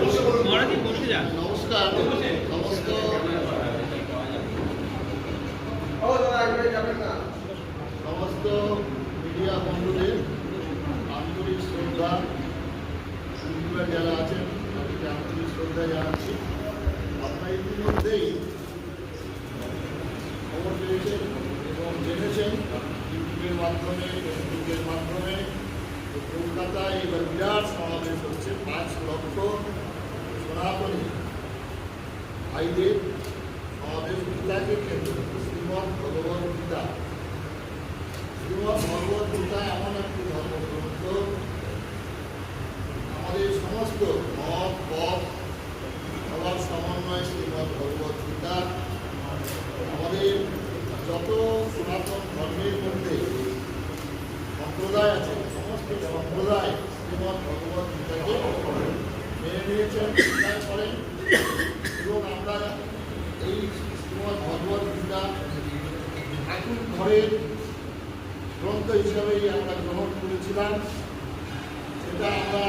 নমস্কার সমস্ত সমস্ত মিডিয়া বন্ধুদের আন্তরিক শ্রদ্ধা, ইউটিউবার যারা আছেন তাদেরকে আন্তরিক শ্রদ্ধা জানাচ্ছি। আপনারা ইতিমধ্যেই খবর পেয়েছেন এবং জেনেছেন ইউটিউবের মাধ্যমে, ফেসবুকের মাধ্যমে কলকাতায় এবার বিরাট সমাবেশ হচ্ছে। 5 লক্ষ সনাতনী ভাইদের সমাবেশ গীতাকে কেন্দ্র করে। শ্রীমদ্ ভগবত গীতা, শ্রীমদ্ ভগবত গীতা এমন একটি ধর্মগ্রন্থ, আমাদের সমস্ত মত পথ সবার সমন্বয় শ্রীমদ্ ভগবত গীতা। আমাদের যত সনাতন ধর্মের মধ্যে সম্প্রদায় আছে, সমস্ত সম্প্রদায় শ্রীমদ্ ভগবত গীতাকে মেনে নিয়েছেন, স্বীকার করেন। এবং আমরা এই শ্রীমদ্ ভগবত গীতা ঠাকুর ঘরের গ্রন্থ হিসাবেই আমরা গ্রহণ করেছিলাম। সেটা আমরা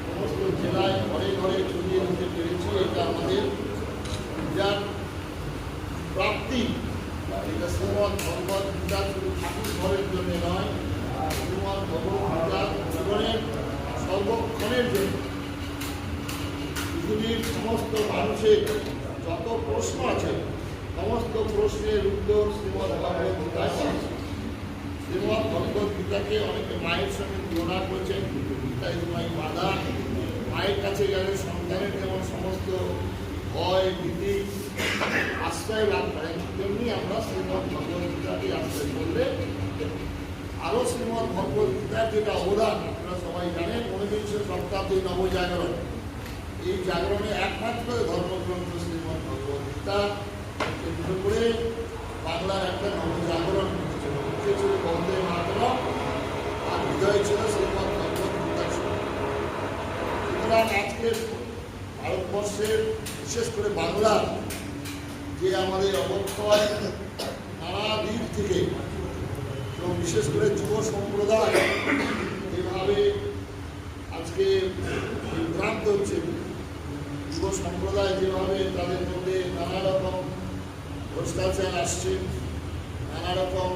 সমস্ত জেলায় ঘরে ঘরে ছড়িয়ে দিতে পেরেছি। এটা আমাদের বিরাট প্রাপ্তি। এটা শ্রীমদ্ ভগবত গীতা শুধু ঠাকুর ঘরের জন্য নয়, শ্রীমদ্ ভগবত গীতা জীবনের সর্বক্ষণের জন্য। পৃথিবীর সমস্ত মানুষের যত প্রশ্ন আছে, সমস্ত প্রশ্নের উত্তর শ্রীমদ্ ভগবত গীতায় পাচ্ছে। শ্রীমদ্ ভগবত গীতাকে অনেকে মায়ের সঙ্গে তুলনা করেছেন। Gita is my mother. মায়ের কাছে গেলে সন্তানের যেমন সমস্ত ভয় ভীতি আশ্রয় লাভ করেন, তেমনি আমরা শ্রীমদ্ ভগবত গীতাকে আশ্রয় করলে আরও শ্রীমদ্ ভগবত গীতার যেটা অবদান আপনারা সবাই জানেন। 19 শতাব্দী নবজাগরণ, এই জাগরণে একমাত্র ধর্মগ্রন্থ শ্রীমদ্ ভগবত গীতা কেন্দ্র করে বাংলার একটা নবজাগরণ হয়েছিল। মুখে ছিল বন্দে মাতরম, আর হৃদয় ছিল শ্রীমদ্ ভগবত গীতা। সুতরাং আজকের ভারতবর্ষের, বিশেষ করে বাংলার যে আমাদের অবক্ষয় নানা দিক থেকে, এবং বিশেষ করে যুব সম্প্রদায় যেভাবে আজকে বিভ্রান্ত হচ্ছে, যুব সম্প্রদায় যেভাবে তাদের মধ্যে নানা রকম ভ্রষ্টাচার আসছে, নানা রকম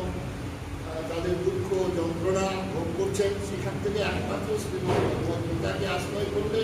তাদের দুঃখ যন্ত্রণা ভোগ করছেন, সেখান থেকে একমাত্র শ্রীমদ্ ভগবত গীতাকে আশ্রয় করলে